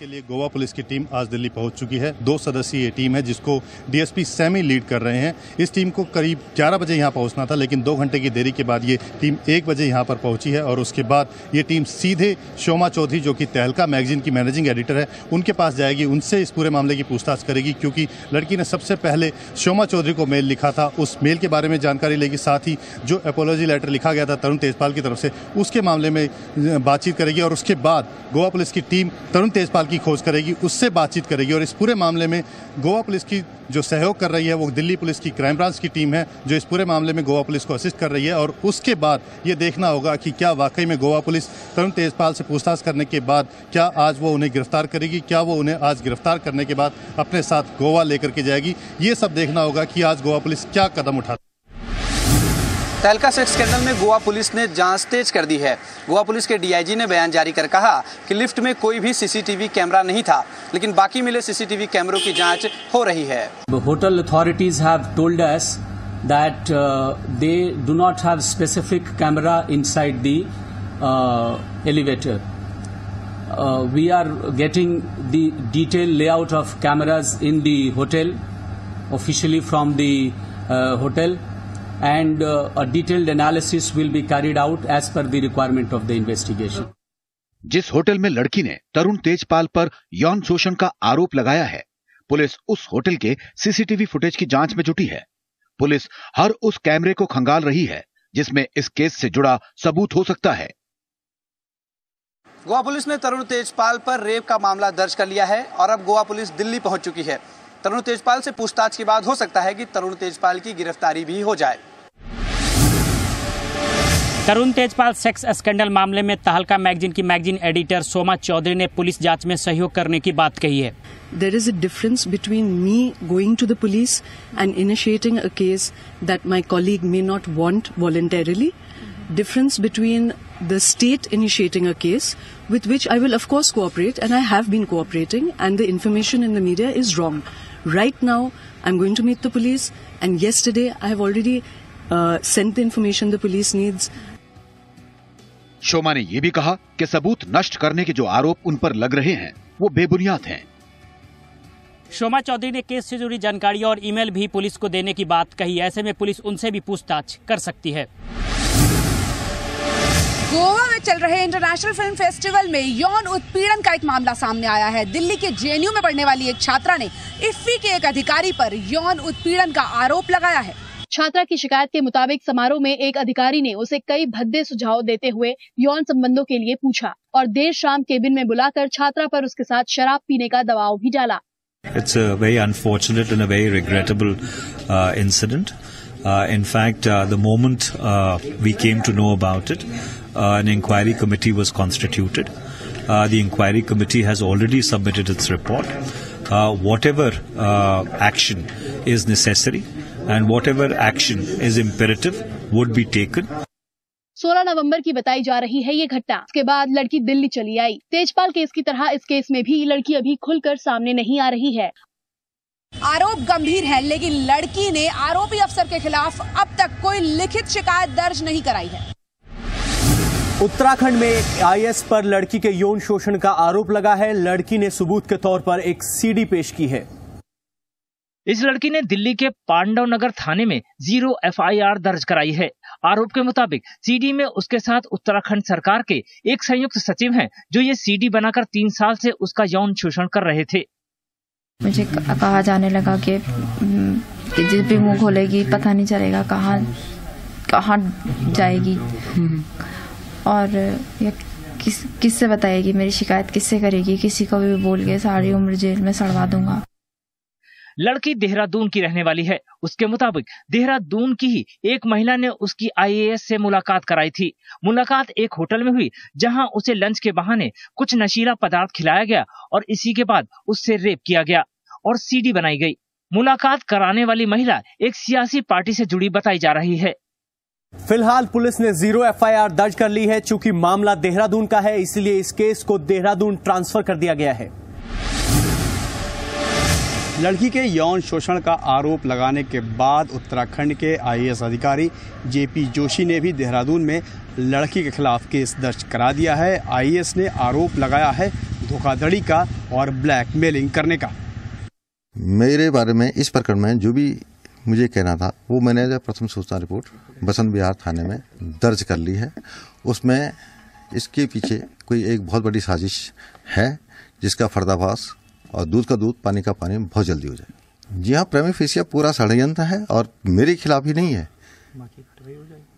के लिए गोवा पुलिस की टीम आज दिल्ली पहुंच चुकी है। 2 सदस्यीय टीम है जिसको डीएसपी सैमी लीड कर रहे हैं। इस टीम को करीब 11 बजे यहां पहुंचना था, लेकिन 2 घंटे की देरी के बाद ये टीम 1 बजे यहां पर पहुंची है और उसके बाद ये टीम सीधे शोमा चौधरी, जो कि तहलका मैगजीन की मैनेजिंग एडिटर है, उनके पास जाएगी। उनसे इस पूरे मामले की पूछताछ करेगी, क्योंकि लड़की ने सबसे पहले शोमा चौधरी को मेल लिखा था। उस मेल के बारे में जानकारी लेगी, साथ ही जो एपोलॉजी लेटर लिखा गया था तरुण तेजपाल की तरफ से, उसके मामले में बातचीत करेगी और उसके बाद गोवा पुलिस की टीम तरुण तेजपाल की खोज करेगी, उससे बातचीत करेगी। और इस पूरे मामले में गोवा पुलिस की जो सहयोग कर रही है वो दिल्ली पुलिस की क्राइम ब्रांच की टीम है, जो इस पूरे मामले में गोवा पुलिस को असिस्ट कर रही है। और उसके बाद ये देखना होगा कि क्या वाकई में गोवा पुलिस तरुण तेजपाल से पूछताछ करने के बाद क्या आज वो उन्हें गिरफ्तार करेगी, क्या वो उन्हें आज गिरफ्तार करने के बाद अपने साथ गोवा लेकर के जाएगी। ये सब देखना होगा कि आज गोवा पुलिस क्या कदम उठाती। तहलका सेक्स स्कैंडल में गोवा पुलिस ने जांच तेज कर दी है। गोवा पुलिस के डीआईजी ने बयान जारी कर कहा कि लिफ्ट में कोई भी सीसीटीवी कैमरा नहीं था, लेकिन बाकी मिले सीसीटीवी कैमरों की जांच हो रही है। Hotel authorities have told us that they do not have specific camera inside the elevator. We are getting the detail layout of cameras in the hotel officially from the hotel, and a detailed analysis will be carried out as per the requirement of the investigation. जिस hotel में लड़की ने तरुण तेजपाल पर यौन शोषण का आरोप लगाया है, पुलिस उस होटल के सीसीटीवी फुटेज की जांच में जुटी है। पुलिस हर उस कैमरे को खंगाल रही है जिसमें इस केस से जुड़ा सबूत हो सकता है। गोवा पुलिस ने तरुण तेजपाल पर रेप का मामला दर्ज कर लिया है और अब गोवा पुलिस दिल्ली पहुंच चुकी है। तरुण तेजपाल से पूछताछ के बाद हो सकता है कि तरुण तेजपाल की गिरफ्तारी भी हो जाए। तरुण तेजपाल सेक्स स्कैंडल मामले में तहलका मैगजीन की मैगजीन एडिटर सोमा चौधरी ने पुलिस जांच में सहयोग करने की बात कही है। There is a difference between me going to the police and initiating a case that my colleague may not want voluntarily. Difference between the state initiating a case with which I will of course cooperate, and I have been cooperating, and the information in the media is wrong. Right now I'm going to meet the police, and yesterday I have already sent the information the police needs. शोमा ने यह भी कहा कि सबूत नष्ट करने के जो आरोप उन पर लग रहे हैं वो बेबुनियाद हैं। शोमा चौधरी ने केस से जुड़ी जानकारी और ईमेल भी पुलिस को देने की बात कही। ऐसे में पुलिस उनसे भी पूछताछ कर सकती है। गोवा में चल रहे इंटरनेशनल फिल्म फेस्टिवल में यौन उत्पीड़न का एक मामला सामने आया है। दिल्ली के जेएनयू में पढ़ने वाली एक छात्रा ने इफ्फी के एक अधिकारी पर यौन उत्पीड़न का आरोप लगाया है। छात्रा की शिकायत के मुताबिक समारोह में एक अधिकारी ने उसे कई भद्दे सुझाव देते हुए यौन संबंधों के लिए पूछा और देर शाम केबिन में बुलाकर छात्रा पर उसके साथ शराब पीने का दबाव भी डाला। It's a very unfortunate and a very regrettable incident. In fact, the moment we came to know about it, an inquiry committee was constituted. The inquiry committee has already submitted its report. Whatever action is necessary and whatever action is imperative would be taken. 16 नवंबर की बताई जा रही है ये घटना। इसके बाद लड़की दिल्ली चली आई। तेजपाल केस की तरह इस केस में भी लड़की अभी खुलकर सामने नहीं आ रही है। आरोप गंभीर है, लेकिन लड़की ने आरोपी अफसर के खिलाफ अब तक कोई लिखित शिकायत दर्ज नहीं कराई है। उत्तराखंड में आईएएस पर लड़की के यौन शोषण का आरोप लगा है। लड़की ने सबूत के तौर पर एक सीडी पेश की है। इस लड़की ने दिल्ली के पांडव नगर थाने में 0 एफआईआर दर्ज कराई है। आरोप के मुताबिक सीडी में उसके साथ उत्तराखंड सरकार के एक संयुक्त सचिव हैं, जो ये सीडी बनाकर 3 साल से उसका यौन शोषण कर रहे थे। मुझे कहा जाने लगा कि जिस भी मुंह खोलेगी पता नहीं चलेगा कहाँ जाएगी और किससे बताएगी, मेरी शिकायत किससे करेगी, किसी को भी बोल के सारी उम्र जेल में सड़वा दूंगा। लड़की देहरादून की रहने वाली है। उसके मुताबिक देहरादून की ही एक महिला ने उसकी आईएएस से मुलाकात कराई थी। मुलाकात एक होटल में हुई, जहां उसे लंच के बहाने कुछ नशीला पदार्थ खिलाया गया और इसी के बाद उससे रेप किया गया और सीडी बनाई गई। मुलाकात कराने वाली महिला एक सियासी पार्टी से जुड़ी बताई जा रही है। फिलहाल पुलिस ने 0 एफआईआर दर्ज कर ली है। चूंकि मामला देहरादून का है, इसलिए इस केस को देहरादून ट्रांसफर कर दिया गया है। लड़की के यौन शोषण का आरोप लगाने के बाद उत्तराखंड के आईएएस अधिकारी जेपी जोशी ने भी देहरादून में लड़की के खिलाफ केस दर्ज करा दिया है। आईएएस ने आरोप लगाया है धोखाधड़ी का और ब्लैकमेलिंग करने का। मेरे बारे में इस प्रकरण में जो भी मुझे कहना था वो मैंने प्रथम सूचना रिपोर्ट बसंत विहार थाने में दर्ज कर ली है। उसमें इसके पीछे कोई एक बहुत बड़ी साजिश है जिसका पर्दाफाश और दूध का दूध पानी का पानी बहुत जल्दी हो जाए। जी हाँ, प्रेमी फेसिया पूरा षड्यंत्र है और मेरे खिलाफ ही नहीं है।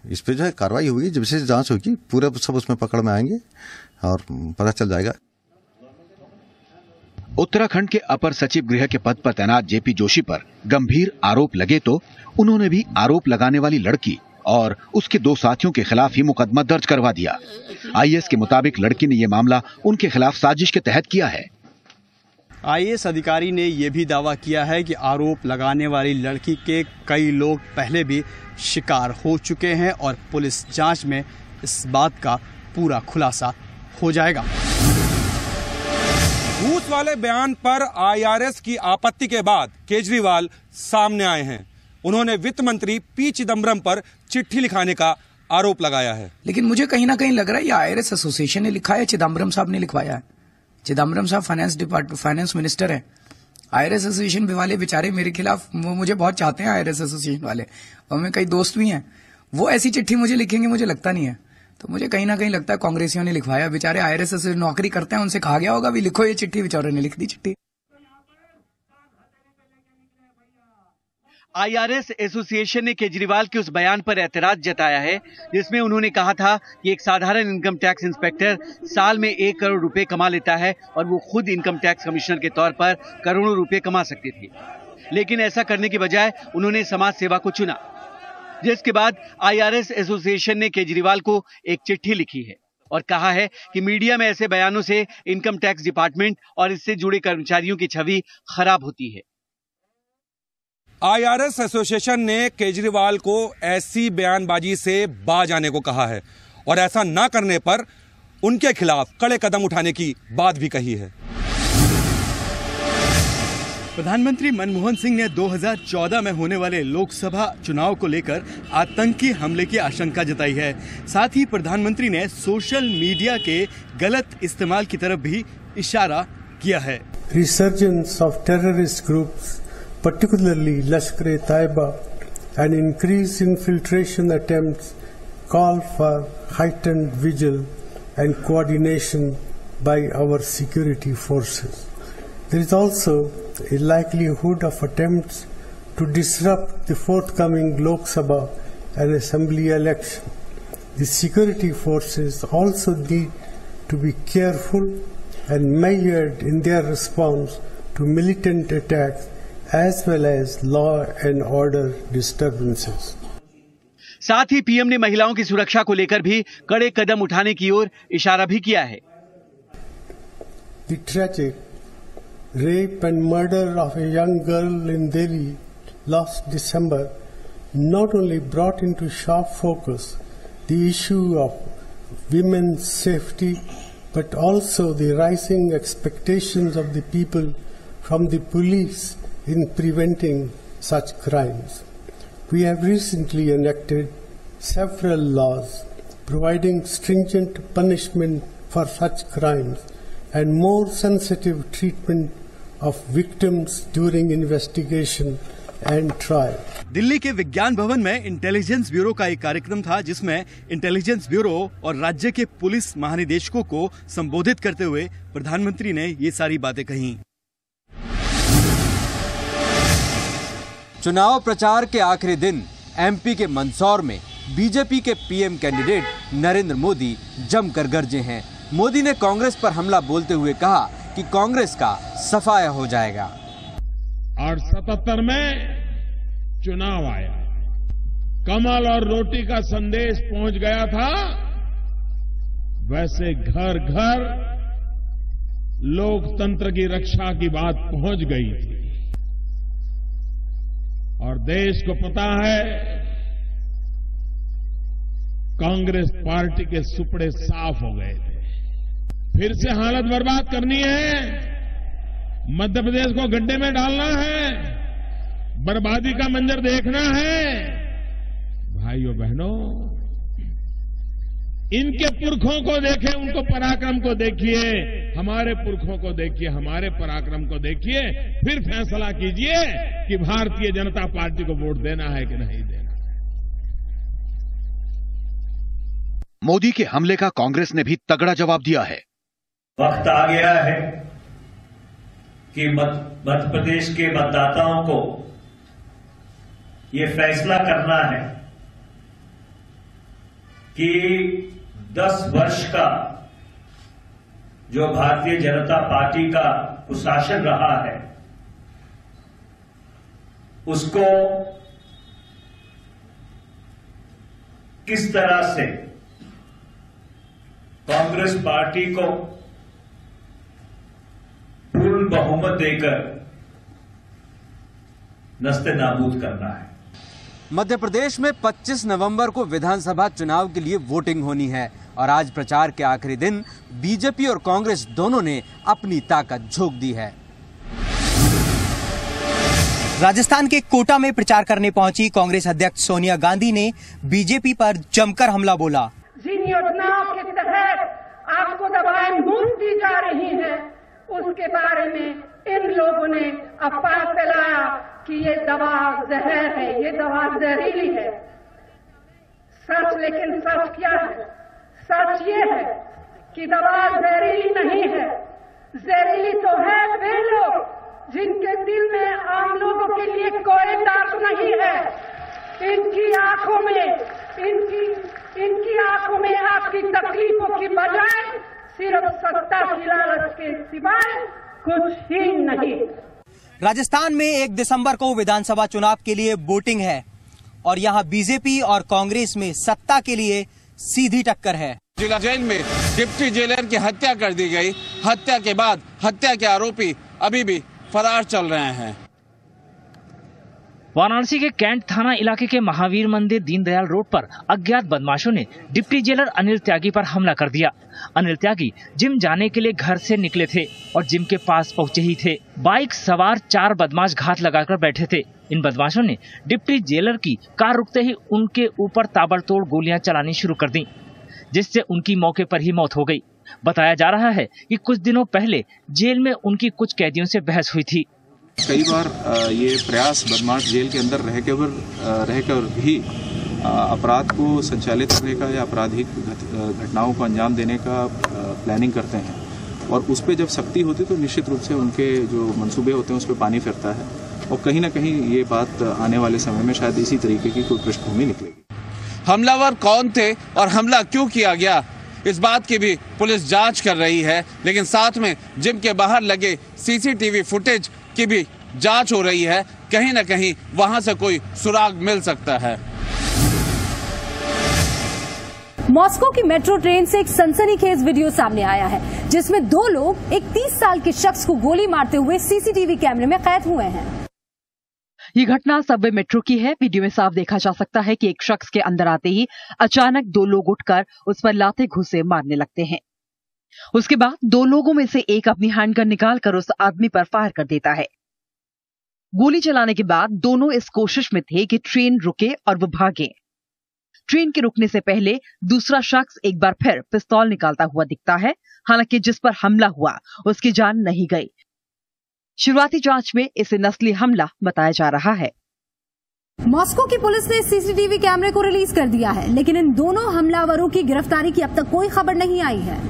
इस पे जो है कार्रवाई होगी, जब से जांच होगी पूरा सब उसमें पकड़ में आएंगे और पता चल जाएगा। उत्तराखंड के अपर सचिव गृह के पद पर तैनात जेपी जोशी पर गंभीर आरोप लगे तो उन्होंने भी आरोप लगाने वाली लड़की और उसके 2 साथियों के खिलाफ ही मुकदमा दर्ज करवा दिया। आईएएस के मुताबिक लड़की ने यह मामला उनके खिलाफ साजिश के तहत किया है। आईएएस अधिकारी ने यह भी दावा किया है कि आरोप लगाने वाली लड़की के कई लोग पहले भी शिकार हो चुके हैं और पुलिस जांच में इस बात का पूरा खुलासा हो जाएगा। घूस वाले बयान पर आईआरएस की आपत्ति के बाद केजरीवाल सामने आए हैं। उन्होंने वित्त मंत्री पी चिदम्बरम पर चिट्ठी लिखाने का आरोप लगाया है। लेकिन मुझे कहीं ना कहीं लग रहा है ये आईआरएस एसोसिएशन ने लिखा है, चिदम्बरम साहब ने लिखवाया है। चिदम्बरम साहब फाइनेंस मिनिस्टर हैं। आईआरएस एसोसिएशन वाले बेचारे मेरे खिलाफ, वो मुझे बहुत चाहते हैं आईआरएस एसोसिएशन वाले, और मेरे कई दोस्त भी हैं। वो ऐसी चिट्ठी मुझे लिखेंगे मुझे लगता नहीं है। तो मुझे कहीं ना कहीं लगता है कांग्रेसियों ने लिखवाया। बेचारे आईआरएस से नौकरी करते हैं, उनसे कहा गया होगा भी लिखो ये चिट्ठी, बेचारे ने लिख दी चिट्ठी। आईआरएस एसोसिएशन ने केजरीवाल के उस बयान पर ऐतराज जताया है जिसमें उन्होंने कहा था कि एक साधारण इनकम टैक्स इंस्पेक्टर साल में 1 करोड़ रुपए कमा लेता है और वो खुद इनकम टैक्स कमिश्नर के तौर पर करोड़ों रुपए कमा सकते थे। लेकिन ऐसा करने की बजाय उन्होंने समाज सेवा को चुना, जिसके बाद आईआरएस एसोसिएशन ने केजरीवाल को एक चिट्ठी लिखी है और कहा है कि मीडिया में ऐसे बयानों से इनकम टैक्स डिपार्टमेंट और इससे जुड़े कर्मचारियों की छवि खराब होती है। आईआरएस एसोसिएशन ने केजरीवाल को ऐसी बयानबाजी से बाज आने को कहा है और ऐसा ना करने पर उनके खिलाफ कड़े कदम उठाने की बात भी कही है। प्रधानमंत्री मनमोहन सिंह ने 2014 में होने वाले लोकसभा चुनाव को लेकर आतंकी हमले की आशंका जताई है। साथ ही प्रधानमंत्री ने सोशल मीडिया के गलत इस्तेमाल की तरफ भी इशारा किया है। Resurgence of terrorist groups, particularly Lashkar-e-Taiba, and increased infiltration attempts call for heightened vigil and coordination by our security forces. There is also a likelihood of attempts to disrupt the forthcoming Lok Sabha and Assembly election. The security forces also need to be careful and measured in their response to militant attacks as well as law and order disturbances. साथ ही PM ने महिलाओं की सुरक्षा को लेकर भी कड़े कदम उठाने की ओर इशारा भी किया है। The tragic rape and murder of a young girl in Delhi last December not only brought into sharp focus the issue of women's safety, but also the rising expectations of the people from the police in preventing such crimes. We have recently enacted several laws providing stringent punishment for such crimes and more sensitive treatment of victims during investigation and trial. Delhi के विज्ञान भवन में intelligence bureau का एक कार्यक्रम था जिसमें intelligence bureau और राज्य के पुलिस महानिदेशकों को संबोधित करते हुए प्रधानमंत्री ने ये सारी बातें कही। चुनाव प्रचार के आखिरी दिन एमपी के मंदसौर में बीजेपी के पीएम कैंडिडेट नरेंद्र मोदी जमकर गरजे हैं। मोदी ने कांग्रेस पर हमला बोलते हुए कहा कि कांग्रेस का सफाया हो जाएगा। और 77 में चुनाव आया, कमल और रोटी का संदेश पहुंच गया था। वैसे घर घर लोकतंत्र की रक्षा की बात पहुंच गई थी और देश को पता है कांग्रेस पार्टी के सुपड़े साफ हो गए थे। फिर से हालत बर्बाद करनी है, मध्य प्रदेश को गड्ढे में डालना है, बर्बादी का मंजर देखना है। भाइयों बहनों, इनके पुरखों को देखें, उनको पराक्रम को देखिए, हमारे पुरखों को देखिए, हमारे पराक्रम को देखिए, फिर फैसला कीजिए कि भारतीय जनता पार्टी को वोट देना है कि नहीं देना। मोदी के हमले का कांग्रेस ने भी तगड़ा जवाब दिया है। वक्त आ गया है कि मध्य प्रदेश के मतदाताओं को ये फैसला करना है कि 10 वर्ष का जो भारतीय जनता पार्टी का कुशासन रहा है उसको किस तरह से कांग्रेस पार्टी को पूर्ण बहुमत देकर नस्ते नाबूद करना है। मध्य प्रदेश में 25 नवंबर को विधानसभा चुनाव के लिए वोटिंग होनी है और आज प्रचार के आखिरी दिन बीजेपी और कांग्रेस दोनों ने अपनी ताकत झोंक दी है। राजस्थान के कोटा में प्रचार करने पहुंची कांग्रेस अध्यक्ष सोनिया गांधी ने बीजेपी पर जमकर हमला बोला। जिन योजनाओं के तहत आपको दवाएं मुफ्त दी जा रही हैं, उसके बारे में इन लोगों ने अफवाह फैलाया कि ये दवा जहर है, ये दवा जहरीली है। सच, लेकिन सच क्या है? सच ये है कि दवा जहरीली नहीं है। जहरीली तो है वे लोग जिनके दिल में आम लोगों के लिए कोई दर्द नहीं है। इनकी आंखों में आपकी तकलीफों की बजाय सिर्फ सत्ता की लालच के सिवाय कुछ ही नहीं। राजस्थान में 1 दिसंबर को विधानसभा चुनाव के लिए वोटिंग है और यहां बीजेपी और कांग्रेस में सत्ता के लिए सीधी टक्कर है। जिला जेल में डिप्टी जेलर की हत्या कर दी गई। हत्या के बाद हत्या के आरोपी अभी भी फरार चल रहे हैं। वाराणसी के कैंट थाना इलाके के महावीर मंदिर दीनदयाल रोड पर अज्ञात बदमाशों ने डिप्टी जेलर अनिल त्यागी पर हमला कर दिया। अनिल त्यागी जिम जाने के लिए घर से निकले थे और जिम के पास पहुंचे ही थे। बाइक सवार 4 बदमाश घात लगाकर बैठे थे। इन बदमाशों ने डिप्टी जेलर की कार रुकते ही उनके ऊपर ताबड़तोड़ गोलियां चलानी शुरू कर दी, जिससे उनकी मौके पर ही मौत हो गई। बताया जा रहा है कि कुछ दिनों पहले जेल में उनकी कुछ कैदियों से बहस हुई थी। कई बार ये प्रयास बदमाश जेल के अंदर रहकर भी अपराध को संचालित करने का या आपराधिक घटनाओं को अंजाम देने का प्लानिंग करते हैं और उस पर जब सख्ती होती तो निश्चित रूप से उनके जो मंसूबे होते हैं उस पर पानी फिरता है और कहीं ना कहीं ये बात आने वाले समय में शायद इसी तरीके की कोई पृष्ठभूमि निकलेगी। हमलावर कौन थे और हमला क्यों किया गया, इस बात की भी पुलिस जांच कर रही है, लेकिन साथ में जिम के बाहर लगे सीसीटीवी फुटेज की भी जांच हो रही है। कहीं न कहीं वहां से कोई सुराग मिल सकता है। मॉस्को की मेट्रो ट्रेन से एक सनसनीखेज वीडियो सामने आया है जिसमें 2 लोग एक 30 साल के शख्स को गोली मारते हुए सीसीटीवी कैमरे में कैद हुए हैं। ये घटना सबवे मेट्रो की है। वीडियो में साफ देखा जा सकता है कि एक शख्स के अंदर आते ही अचानक 2 लोग उठकर उस पर लाते घुसे मारने लगते हैं। उसके बाद 2 लोगों में से एक अपनी हैंडगन निकालकर उस आदमी पर फायर कर देता है। गोली चलाने के बाद दोनों इस कोशिश में थे कि ट्रेन रुके और वो भागे। ट्रेन के रुकने से पहले दूसरा शख्स एक बार फिर पिस्तौल निकालता हुआ दिखता है। हालांकि जिस पर हमला हुआ उसकी जान नहीं गई। शुरुआती जांच में इसे नस्ली हमला बताया जा रहा है। मॉस्को की पुलिस ने सीसीटीवी कैमरे को रिलीज कर दिया है, लेकिन इन दोनों हमलावरों की गिरफ्तारी की अब तक कोई खबर नहीं आई है।